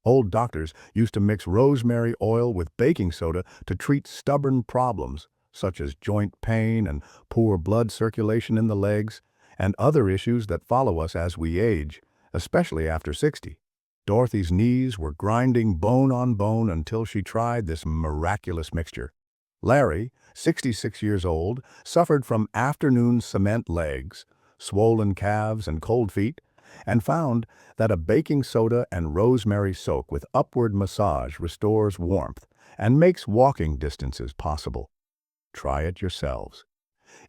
Old doctors used to mix rosemary oil with baking soda to treat stubborn problems, such as joint pain and poor blood circulation in the legs, and other issues that follow us as we age, especially after 60. Dorothy's knees were grinding bone on bone until she tried this miraculous mixture. Larry, 66 years old, suffered from afternoon cement legs, swollen calves and cold feet, and found that a baking soda and rosemary soak with upward massage restores warmth and makes walking distances possible. Try it yourselves.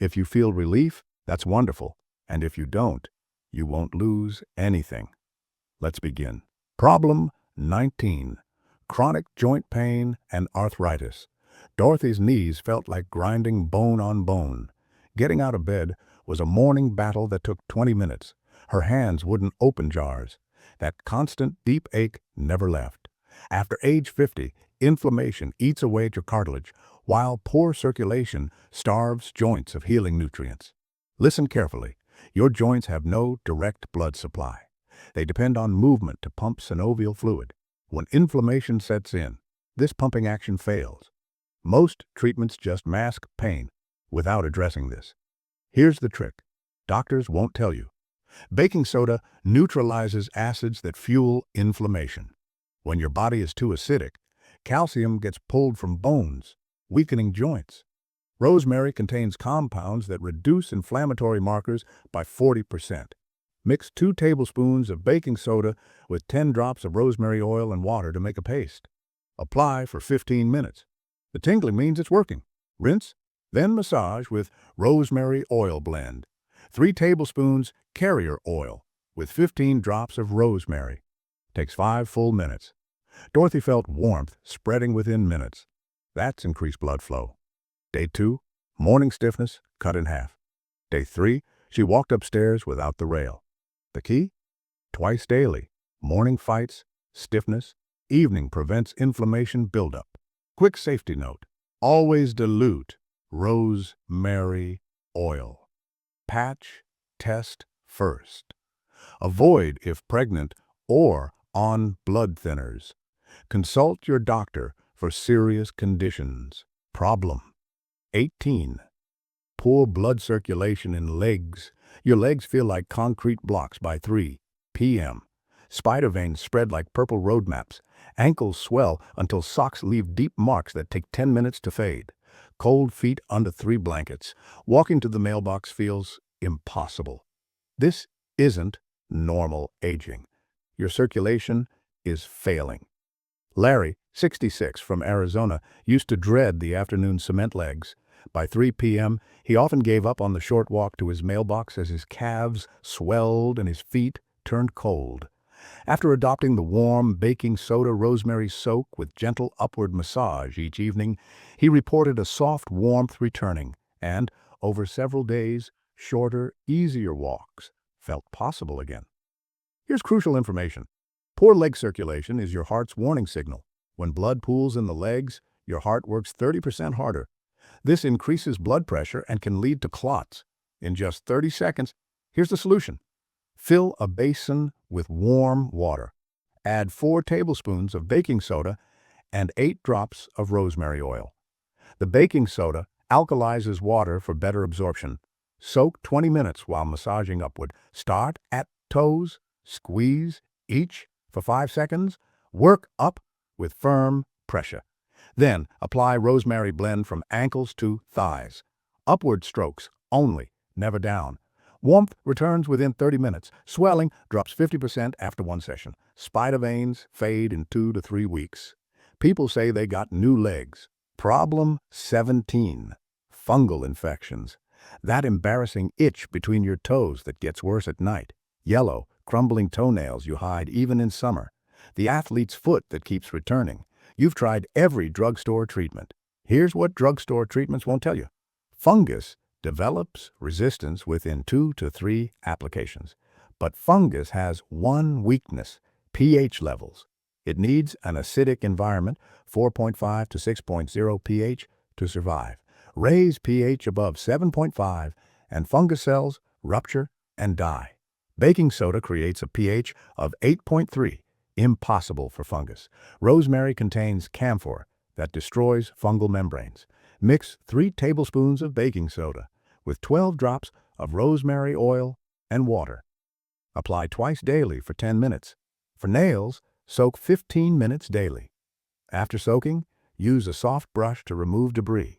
If you feel relief, that's wonderful, and if you don't, you won't lose anything. Let's begin. Problem 19. Chronic joint pain and arthritis. Dorothy's knees felt like grinding bone on bone. Getting out of bed was a morning battle that took 20 minutes. Her hands wouldn't open jars. That constant deep ache never left. After age 50, inflammation eats away at your cartilage, while poor circulation starves joints of healing nutrients. Listen carefully. Your joints have no direct blood supply. They depend on movement to pump synovial fluid. When inflammation sets in, this pumping action fails. Most treatments just mask pain without addressing this. Here's the trick. Doctors won't tell you. Baking soda neutralizes acids that fuel inflammation. When your body is too acidic, calcium gets pulled from bones, weakening joints. Rosemary contains compounds that reduce inflammatory markers by 40%. Mix 2 tablespoons of baking soda with 10 drops of rosemary oil and water to make a paste. Apply for 15 minutes. The tingling means it's working. Rinse, then massage with rosemary oil blend. 3 tablespoons carrier oil with 15 drops of rosemary. Takes 5 full minutes. Dorothy felt warmth spreading within minutes. That's increased blood flow. Day 2, morning stiffness cut in half. Day 3, she walked upstairs without the rail. The key? Twice daily. Morning fights, stiffness. Evening prevents inflammation buildup. Quick safety note. Always dilute rosemary oil. Patch, test first. Avoid if pregnant or on blood thinners. Consult your doctor for serious conditions. Problem 18. Poor blood circulation in legs. Your legs feel like concrete blocks by 3 p.m. Spider veins spread like purple road maps. Ankles swell until socks leave deep marks that take 10 minutes to fade. Cold feet under 3 blankets. Walking to the mailbox feels impossible. This isn't normal aging. Your circulation is failing. Larry, 66, from Arizona, used to dread the afternoon cement legs. By 3 p.m., he often gave up on the short walk to his mailbox as his calves swelled and his feet turned cold. After adopting the warm baking soda rosemary soak with gentle upward massage each evening, he reported a soft warmth returning, and, over several days, shorter, easier walks felt possible again. Here's crucial information. Poor leg circulation is your heart's warning signal. When blood pools in the legs, your heart works 30% harder. This increases blood pressure and can lead to clots. In just 30 seconds, here's the solution. Fill a basin with warm water. Add 4 tablespoons of baking soda and 8 drops of rosemary oil. The baking soda alkalizes water for better absorption. Soak 20 minutes while massaging upward. Start at toes, squeeze each for 5 seconds. Work up with firm pressure. Then apply rosemary blend from ankles to thighs. Upward strokes only, never down. Warmth returns within 30 minutes. Swelling drops 50% after 1 session. Spider veins fade in 2 to 3 weeks. People say they got new legs. Problem 17. Fungal infections. That embarrassing itch between your toes that gets worse at night. Yellow, crumbling toenails you hide even in summer. The athlete's foot that keeps returning. You've tried every drugstore treatment. Here's what drugstore treatments won't tell you. Fungus develops resistance within 2 to 3 applications. But fungus has one weakness: pH levels. It needs an acidic environment, 4.5 to 6.0 pH, to survive. Raise pH above 7.5 and fungus cells rupture and die. Baking soda creates a pH of 8.3. Impossible for fungus. Rosemary contains camphor that destroys fungal membranes. Mix 3 tablespoons of baking soda with 12 drops of rosemary oil and water. Apply twice daily for 10 minutes. For nails, soak 15 minutes daily. After soaking, use a soft brush to remove debris.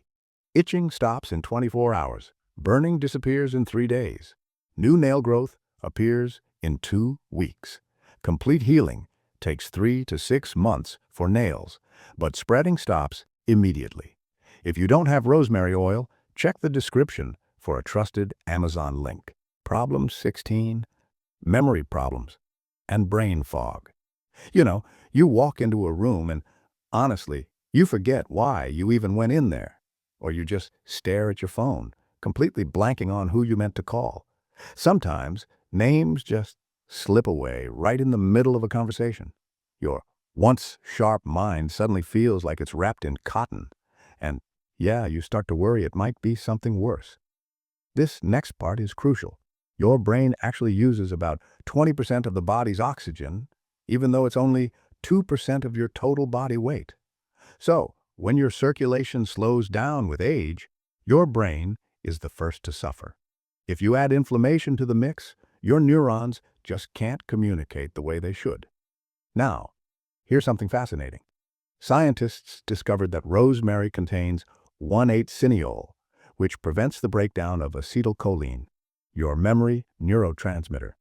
Itching stops in 24 hours. Burning disappears in 3 days. New nail growth appears in 2 weeks. Complete healing takes 3 to 6 months for nails, but spreading stops immediately. If you don't have rosemary oil, check the description for a trusted Amazon link. Problem 16. Memory problems and brain fog. You walk into a room and, honestly, you forget why you even went in there. Or you just stare at your phone, completely blanking on who you meant to call. Sometimes, names just slip away right in the middle of a conversation. Your once sharp mind suddenly feels like it's wrapped in cotton. And yeah, you start to worry it might be something worse. This next part is crucial. Your brain actually uses about 20% of the body's oxygen, even though it's only 2% of your total body weight. So, when your circulation slows down with age, your brain is the first to suffer. If you add inflammation to the mix, your neurons just can't communicate the way they should. Now, here's something fascinating. Scientists discovered that rosemary contains 1,8-cineol, which prevents the breakdown of acetylcholine, your memory neurotransmitter.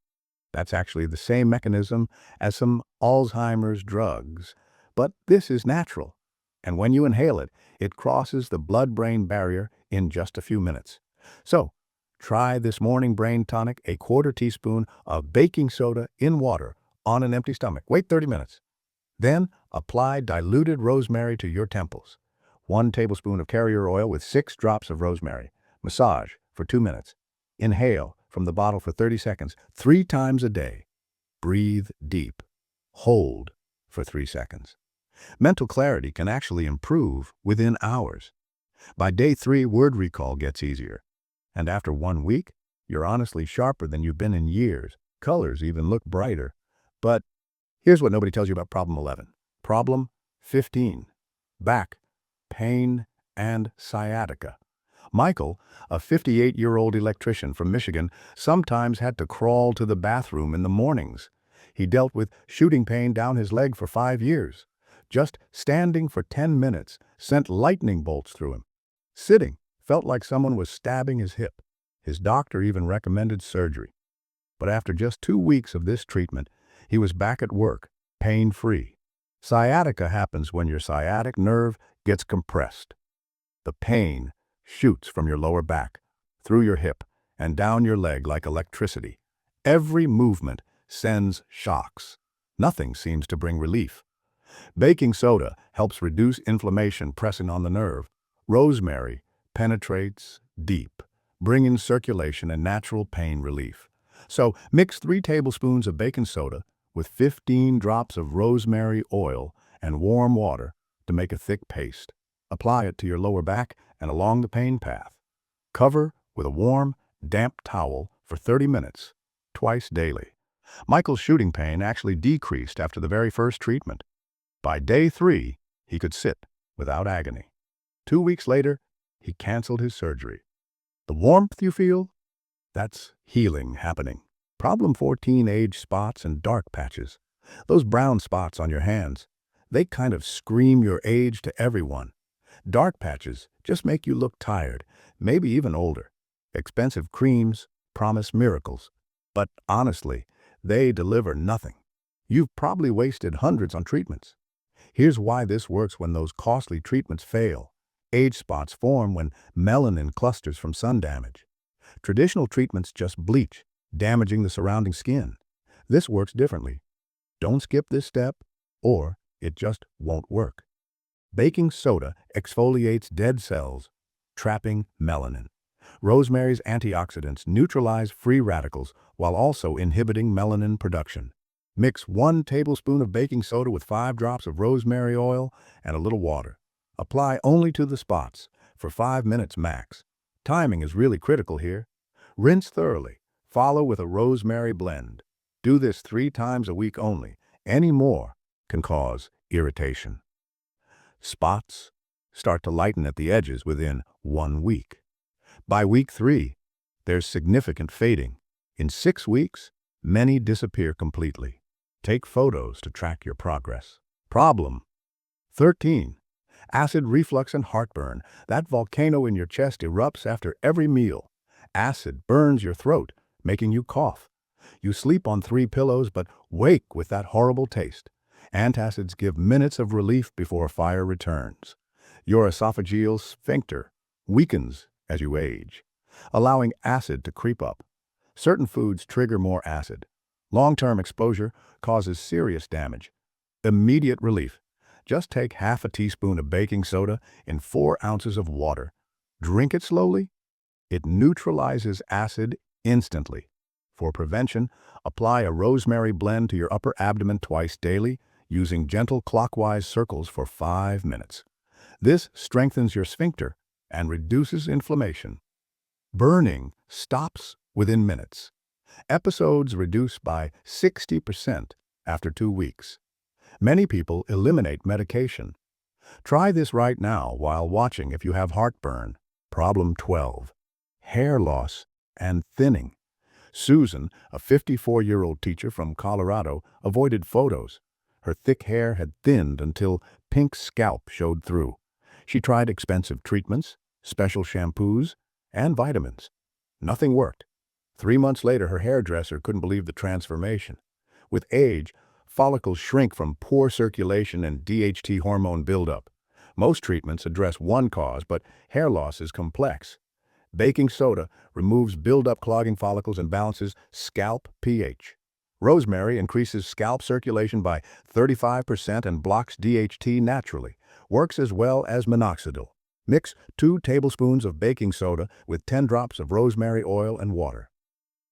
That's actually the same mechanism as some Alzheimer's drugs, but this is natural. And when you inhale it, it crosses the blood-brain barrier in just a few minutes. So, try this morning brain tonic: a 1/4 teaspoon of baking soda in water on an empty stomach. Wait 30 minutes. Then, apply diluted rosemary to your temples. 1 tablespoon of carrier oil with 6 drops of rosemary. Massage for 2 minutes. Inhale from the bottle for 30 seconds, 3 times a day. Breathe deep. Hold for 3 seconds. Mental clarity can actually improve within hours. By day 3, word recall gets easier. And after 1 week, you're honestly sharper than you've been in years. Colors even look brighter. But here's what nobody tells you about problem 11. Problem 15. Back, pain, and sciatica. Michael, a 58-year-old electrician from Michigan, sometimes had to crawl to the bathroom in the mornings. He dealt with shooting pain down his leg for 5 years. Just standing for 10 minutes sent lightning bolts through him. Sitting felt like someone was stabbing his hip. His doctor even recommended surgery. But after just 2 weeks of this treatment, he was back at work, pain-free. Sciatica happens when your sciatic nerve gets compressed. The pain shoots from your lower back, through your hip, and down your leg like electricity. Every movement sends shocks. Nothing seems to bring relief. Baking soda helps reduce inflammation pressing on the nerve. Rosemary penetrates deep, bringing circulation and natural pain relief. So mix 3 tablespoons of baking soda with 15 drops of rosemary oil and warm water to make a thick paste. Apply it to your lower back and along the pain path. Cover with a warm, damp towel for 30 minutes, twice daily. Michael's shooting pain actually decreased after the very first treatment. By day 3, he could sit without agony. 2 weeks later, he canceled his surgery. The warmth you feel? That's healing happening. Problem 14, age spots and dark patches. Those brown spots on your hands, they kind of scream your age to everyone. Dark patches just make you look tired, maybe even older. Expensive creams promise miracles, but honestly, they deliver nothing. You've probably wasted hundreds on treatments. Here's why this works when those costly treatments fail. Age spots form when melanin clusters from sun damage. Traditional treatments just bleach, damaging the surrounding skin. This works differently. Don't skip this step, or it just won't work. Baking soda exfoliates dead cells, trapping melanin. Rosemary's antioxidants neutralize free radicals while also inhibiting melanin production. Mix 1 tablespoon of baking soda with 5 drops of rosemary oil and a little water. Apply only to the spots, for 5 minutes max. Timing is really critical here. Rinse thoroughly. Follow with a rosemary blend. Do this 3 times a week only, Any more can cause irritation. Spots start to lighten at the edges within 1 week. By week 3, there's significant fading. In 6 weeks, many disappear completely. Take photos to track your progress. Problem 13. Acid reflux and heartburn. That volcano in your chest erupts after every meal. Acid burns your throat, making you cough. You sleep on 3 pillows but wake with that horrible taste. Antacids give minutes of relief before fire returns. Your esophageal sphincter weakens as you age, allowing acid to creep up. Certain foods trigger more acid. Long-term exposure causes serious damage. Immediate relief. Just take half a teaspoon of baking soda in 4 ounces of water. Drink it slowly. It neutralizes acid instantly. For prevention, apply a rosemary blend to your upper abdomen twice daily, using gentle clockwise circles for 5 minutes. This strengthens your sphincter and reduces inflammation. Burning stops within minutes. Episodes reduce by 60% after 2 weeks. Many people eliminate medication. Try this right now while watching if you have heartburn. Problem 12. Hair loss and thinning. Susan, a 54-year-old teacher from Colorado, avoided photos. Her thick hair had thinned until pink scalp showed through. She tried expensive treatments, special shampoos, and vitamins. Nothing worked. 3 months later, her hairdresser couldn't believe the transformation. With age, follicles shrink from poor circulation and DHT hormone buildup. Most treatments address one cause, but hair loss is complex. Baking soda removes buildup clogging follicles and balances scalp pH. Rosemary increases scalp circulation by 35% and blocks DHT naturally. Works as well as minoxidil. Mix 2 tablespoons of baking soda with 10 drops of rosemary oil and water.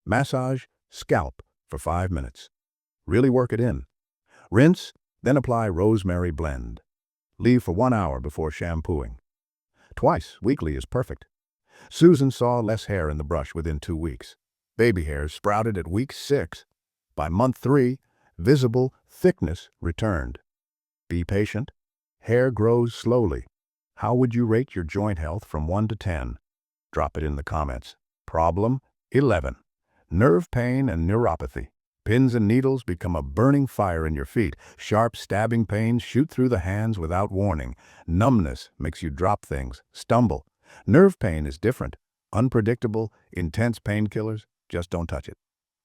Massage scalp for 5 minutes. Really work it in. Rinse, then apply rosemary blend. Leave for 1 hour before shampooing. Twice weekly is perfect. Susan saw less hair in the brush within 2 weeks. Baby hairs sprouted at week 6. By month 3, visible thickness returned. Be patient. Hair grows slowly. How would you rate your joint health from 1 to 10? Drop it in the comments. Problem 11. Nerve pain and neuropathy. Pins and needles become a burning fire in your feet. Sharp stabbing pains shoot through the hands without warning. Numbness makes you drop things, stumble. Nerve pain is different. Unpredictable, intense painkillers, just don't touch it.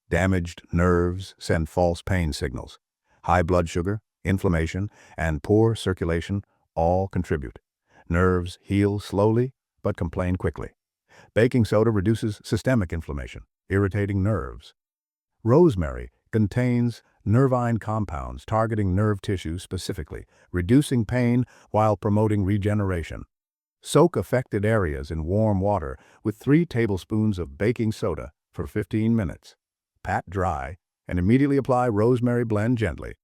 Damaged nerves send false pain signals. High blood sugar, inflammation, and poor circulation all contribute. Nerves heal slowly, but complain quickly. Baking soda reduces systemic inflammation, irritating nerves. Rosemary contains nervine compounds targeting nerve tissue specifically, reducing pain while promoting regeneration. Soak affected areas in warm water with 3 tablespoons of baking soda for 15 minutes. Pat dry and immediately apply rosemary blend gently.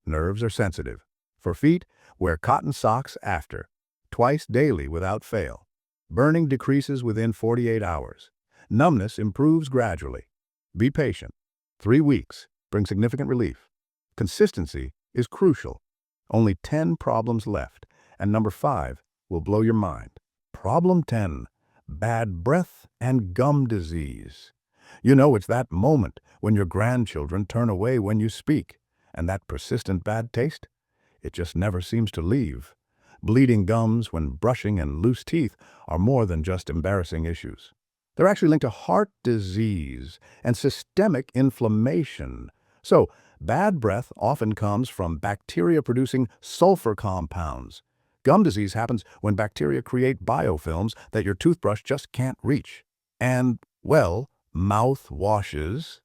Nerves are sensitive. For feet, wear cotton socks after, twice daily without fail. Burning decreases within 48 hours. Numbness improves gradually. Be patient. 3 weeks bring significant relief. Consistency is crucial. Only 10 problems left, and number 5 will blow your mind. Problem 10. Bad breath and gum disease. You know, it's that moment when your grandchildren turn away when you speak, and that persistent bad taste? It just never seems to leave. Bleeding gums when brushing and loose teeth are more than just embarrassing issues. They're actually linked to heart disease and systemic inflammation. So, bad breath often comes from bacteria-producing sulfur compounds. Gum disease happens when bacteria create biofilms that your toothbrush just can't reach. And, well, mouth washes,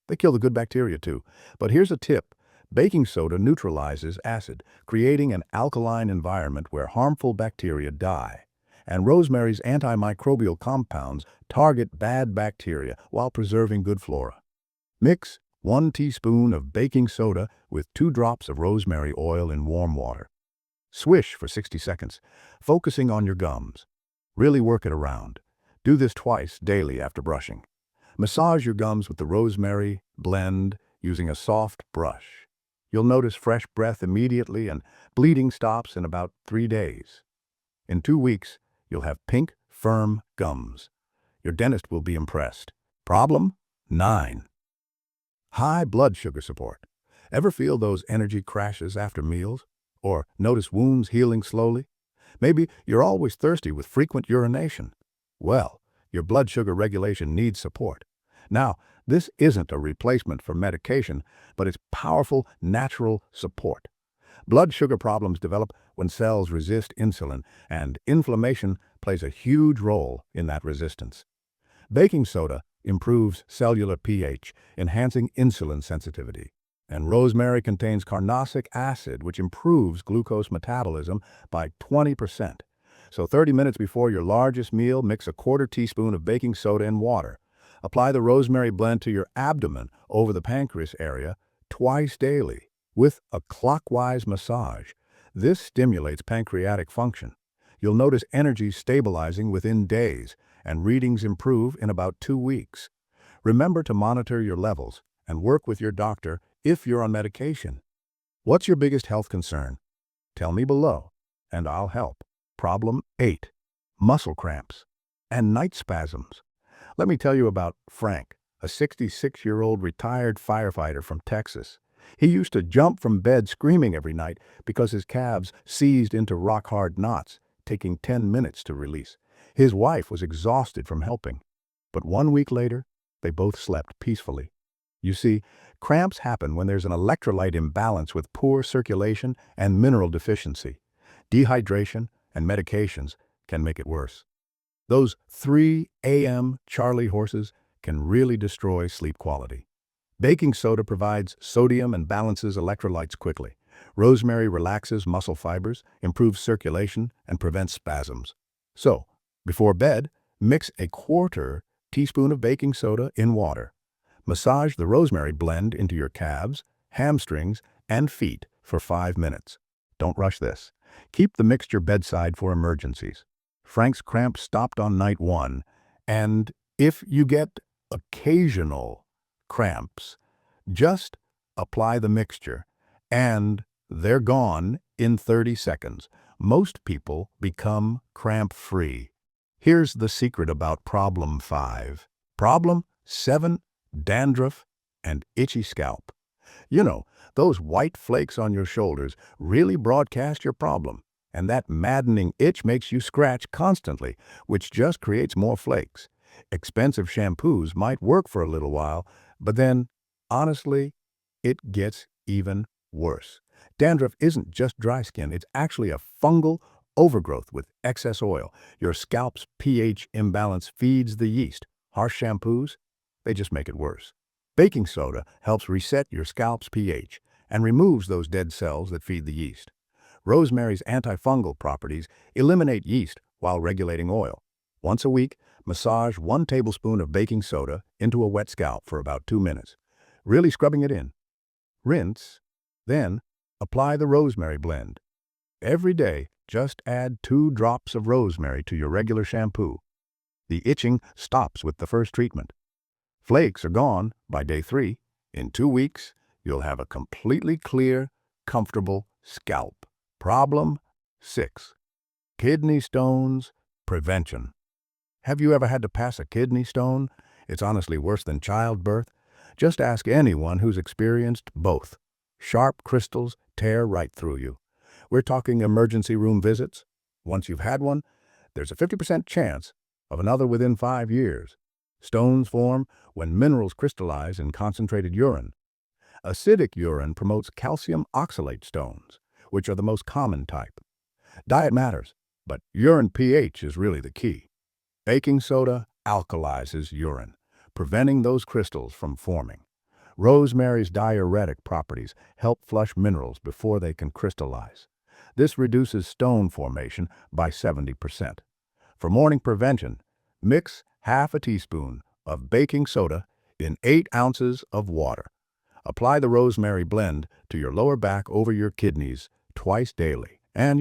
they kill the good bacteria too. But here's a tip. Baking soda neutralizes acid, creating an alkaline environment where harmful bacteria die. And rosemary's antimicrobial compounds target bad bacteria while preserving good flora. Mix 1 teaspoon of baking soda with 2 drops of rosemary oil in warm water. Swish for 60 seconds, focusing on your gums. Really work it around. Do this twice daily after brushing. Massage your gums with the rosemary blend using a soft brush. You'll notice fresh breath immediately and bleeding stops in about 3 days. In 2 weeks, you'll have pink, firm gums. Your dentist will be impressed. Problem 9. High blood sugar support. Ever feel those energy crashes after meals? Or notice wounds healing slowly? Maybe you're always thirsty with frequent urination. Well, your blood sugar regulation needs support. Now, this isn't a replacement for medication, but it's powerful, natural support. Blood sugar problems develop when cells resist insulin, and inflammation plays a huge role in that resistance. Baking soda improves cellular pH, enhancing insulin sensitivity. And rosemary contains carnosic acid, which improves glucose metabolism by 20%. So 30 minutes before your largest meal, mix a quarter teaspoon of baking soda in water. Apply the rosemary blend to your abdomen over the pancreas area twice daily with a clockwise massage. This stimulates pancreatic function. You'll notice energy stabilizing within days, and readings improve in about 2 weeks. Remember to monitor your levels and work with your doctor if you're on medication. What's your biggest health concern? Tell me below, and I'll help. Problem 8. Muscle cramps and night spasms. Let me tell you about Frank, a 66-year-old retired firefighter from Texas. He used to jump from bed screaming every night because his calves seized into rock-hard knots, taking 10 minutes to release. His wife was exhausted from helping, but 1 week later, they both slept peacefully. You see, cramps happen when there's an electrolyte imbalance with poor circulation and mineral deficiency. Dehydration and medications can make it worse. Those 3 a.m. Charlie horses can really destroy sleep quality. Baking soda provides sodium and balances electrolytes quickly. Rosemary relaxes muscle fibers, improves circulation, and prevents spasms. So, before bed, mix a quarter teaspoon of baking soda in water. Massage the rosemary blend into your calves, hamstrings, and feet for 5 minutes. Don't rush this. Keep the mixture bedside for emergencies. Frank's cramps stopped on night 1, and if you get occasional cramps, just apply the mixture, and they're gone in 30 seconds. Most people become cramp-free. Here's the secret about problem 5. Problem 7. Dandruff and itchy scalp. You know, those white flakes on your shoulders really broadcast your problem, and that maddening itch makes you scratch constantly, which just creates more flakes. Expensive shampoos might work for a little while, but then, honestly, it gets even worse. Dandruff isn't just dry skin, it's actually a fungal overgrowth with excess oil. Your scalp's pH imbalance feeds the yeast. Harsh shampoos, they just make it worse. Baking soda helps reset your scalp's pH and removes those dead cells that feed the yeast. Rosemary's antifungal properties eliminate yeast while regulating oil. Once a week, massage 1 tablespoon of baking soda into a wet scalp for about 2 minutes, really scrubbing it in. Rinse, then apply the rosemary blend. Every day, just add 2 drops of rosemary to your regular shampoo. The itching stops with the first treatment. Flakes are gone by day 3. In 2 weeks, you'll have a completely clear, comfortable scalp. Problem 6. Kidney stones prevention. Have you ever had to pass a kidney stone? It's honestly worse than childbirth. Just ask anyone who's experienced both. Sharp crystals tear right through you. We're talking emergency room visits. Once you've had one, there's a 50% chance of another within 5 years. Stones form when minerals crystallize in concentrated urine. Acidic urine promotes calcium oxalate stones, which are the most common type. Diet matters, but urine pH is really the key. Baking soda alkalizes urine, preventing those crystals from forming. Rosemary's diuretic properties help flush minerals before they can crystallize. This reduces stone formation by 70%. For morning prevention, mix half a teaspoon of baking soda in 8 ounces of water. Apply the rosemary blend to your lower back over your kidneys twice daily. And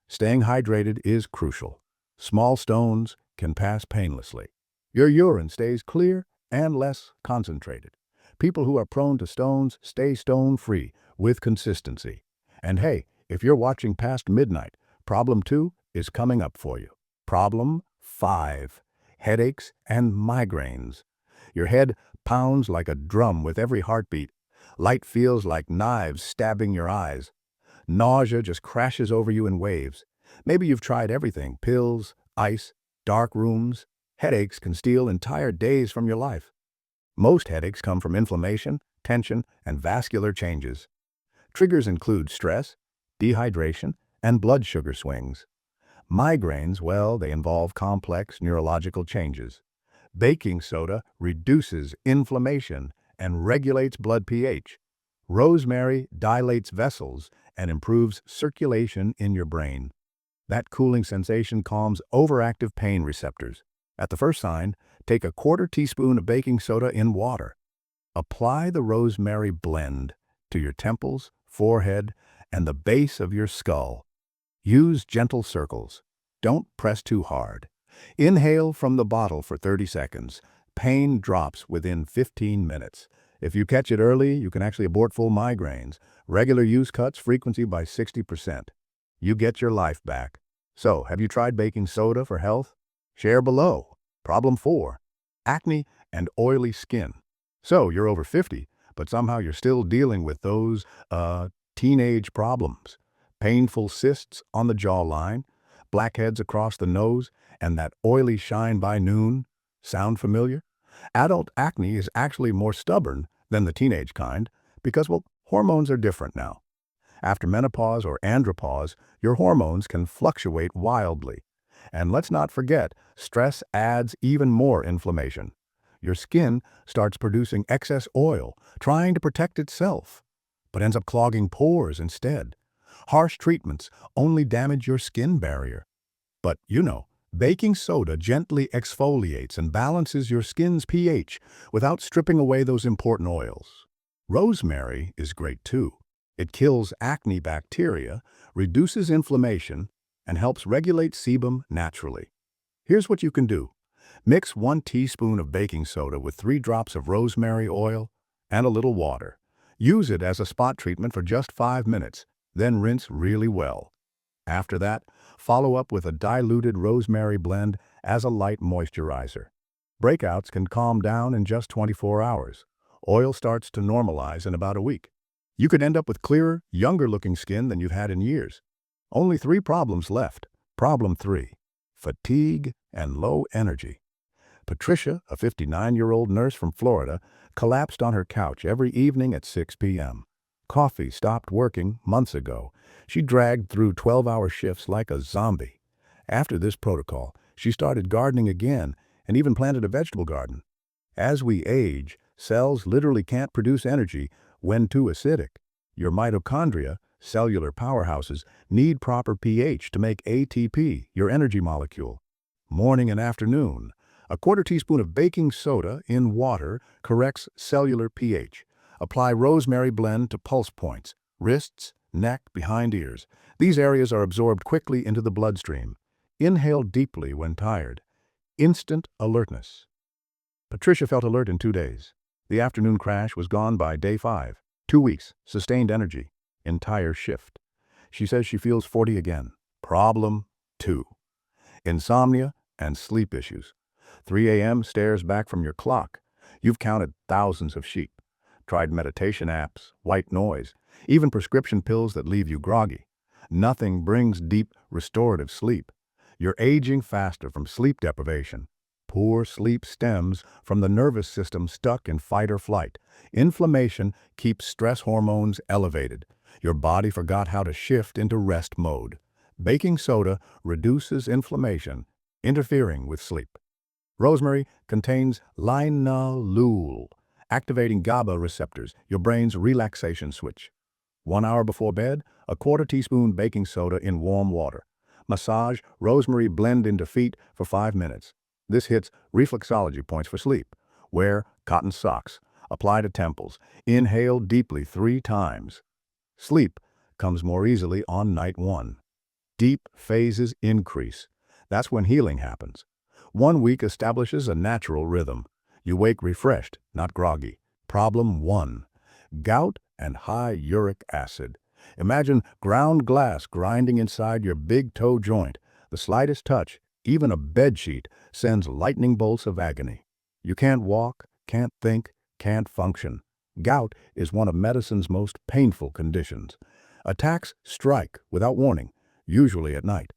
staying hydrated is crucial. Small stones can pass painlessly. Your urine stays clear and less concentrated. People who are prone to stones stay stone-free with consistency. And hey, if you're watching past midnight, problem 2 is coming up for you. Problem 5. Headaches and migraines. Your head pounds like a drum with every heartbeat. Light feels like knives stabbing your eyes. Nausea just crashes over you in waves. Maybe you've tried everything: pills, ice, dark rooms. Headaches can steal entire days from your life. Most headaches come from inflammation, tension, and vascular changes. Triggers include stress, dehydration, and blood sugar swings. Migraines, well, they involve complex neurological changes. Baking soda reduces inflammation and regulates blood pH. Rosemary dilates vessels and improves circulation in your brain. That cooling sensation calms overactive pain receptors. At the first sign, take a quarter teaspoon of baking soda in water. Apply the rosemary blend to your temples, forehead, and the base of your skull. Use gentle circles. Don't press too hard. Inhale from the bottle for 30 seconds. Pain drops within 15 minutes. If you catch it early, you can actually abort full migraines. Regular use cuts frequency by 60%. You get your life back. So, have you tried baking soda for health? Share below. Problem 4. Acne and oily skin. So, you're over 50, but somehow you're still dealing with those, teenage problems. Painful cysts on the jawline, blackheads across the nose, and that oily shine by noon. Sound familiar? Adult acne is actually more stubborn than the teenage kind because, well, hormones are different now. After menopause or andropause, your hormones can fluctuate wildly. And let's not forget, stress adds even more inflammation. Your skin starts producing excess oil, trying to protect itself, but ends up clogging pores instead. Harsh treatments only damage your skin barrier. But baking soda gently exfoliates and balances your skin's pH without stripping away those important oils. Rosemary is great too. It kills acne bacteria, reduces inflammation, and helps regulate sebum naturally. Here's what you can do. Mix 1 teaspoon of baking soda with 3 drops of rosemary oil and a little water. Use it as a spot treatment for just 5 minutes, then rinse really well. After that, follow up with a diluted rosemary blend as a light moisturizer. Breakouts can calm down in just 24 hours. Oil starts to normalize in about a week. You could end up with clearer, younger-looking skin than you've had in years. Only 3 problems left. Problem 3. Fatigue and low energy. Patricia, a 59-year-old nurse from Florida, collapsed on her couch every evening at 6 p.m. Coffee stopped working months ago. She dragged through 12-hour shifts like a zombie. After this protocol, she started gardening again and even planted a vegetable garden. As we age, cells literally can't produce energy when too acidic. Your mitochondria, cellular powerhouses, need proper pH to make ATP, your energy molecule. Morning and afternoon. A quarter teaspoon of baking soda in water corrects cellular pH. Apply rosemary blend to pulse points, wrists, neck, behind ears. These areas are absorbed quickly into the bloodstream. Inhale deeply when tired. Instant alertness. Patricia felt alert in 2 days. The afternoon crash was gone by day 5. 2 weeks, sustained energy, entire shift. She says she feels 40 again. Problem 2. Insomnia and sleep issues. 3 a.m. stares back from your clock. You've counted thousands of sheep. Tried meditation apps, white noise, even prescription pills that leave you groggy. Nothing brings deep, restorative sleep. You're aging faster from sleep deprivation. Poor sleep stems from the nervous system stuck in fight or flight. Inflammation keeps stress hormones elevated. Your body forgot how to shift into rest mode. Baking soda reduces inflammation, interfering with sleep. Rosemary contains linalool, activating GABA receptors, your brain's relaxation switch. 1 hour before bed, a quarter teaspoon baking soda in warm water. Massage rosemary blend into feet for 5 minutes. This hits reflexology points for sleep. Wear cotton socks. Apply to temples. Inhale deeply 3 times. Sleep comes more easily on night 1. Deep phases increase. That's when healing happens. 1 week establishes a natural rhythm. You wake refreshed, not groggy. Problem 1. Gout and high uric acid. Imagine ground glass grinding inside your big toe joint. The slightest touch, even a bed sheet, sends lightning bolts of agony. You can't walk, can't think, can't function. Gout is one of medicine's most painful conditions. Attacks strike without warning, usually at night.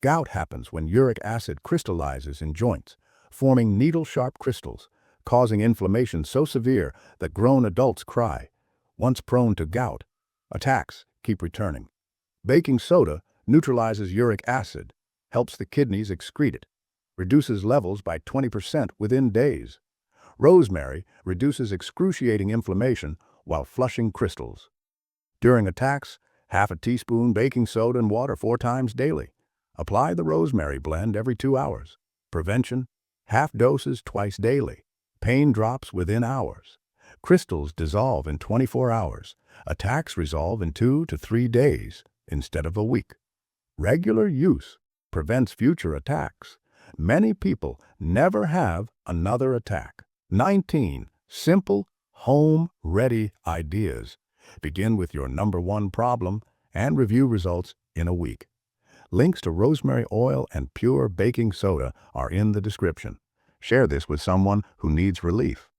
Gout happens when uric acid crystallizes in joints, forming needle-sharp crystals, causing inflammation so severe that grown adults cry. Once prone to gout, attacks keep returning. Baking soda neutralizes uric acid, helps the kidneys excrete it, reduces levels by 20% within days. Rosemary reduces excruciating inflammation while flushing crystals. During attacks, half a teaspoon baking soda and water 4 times daily. Apply the rosemary blend every 2 hours. Prevention, half doses twice daily. Pain drops within hours. Crystals dissolve in 24 hours. Attacks resolve in 2 to 3 days instead of a week. Regular use prevents future attacks. Many people never have another attack. 19 simple, home-ready ideas. Begin with your #1 problem and review results in a week. Links to rosemary oil and pure baking soda are in the description. Share this with someone who needs relief.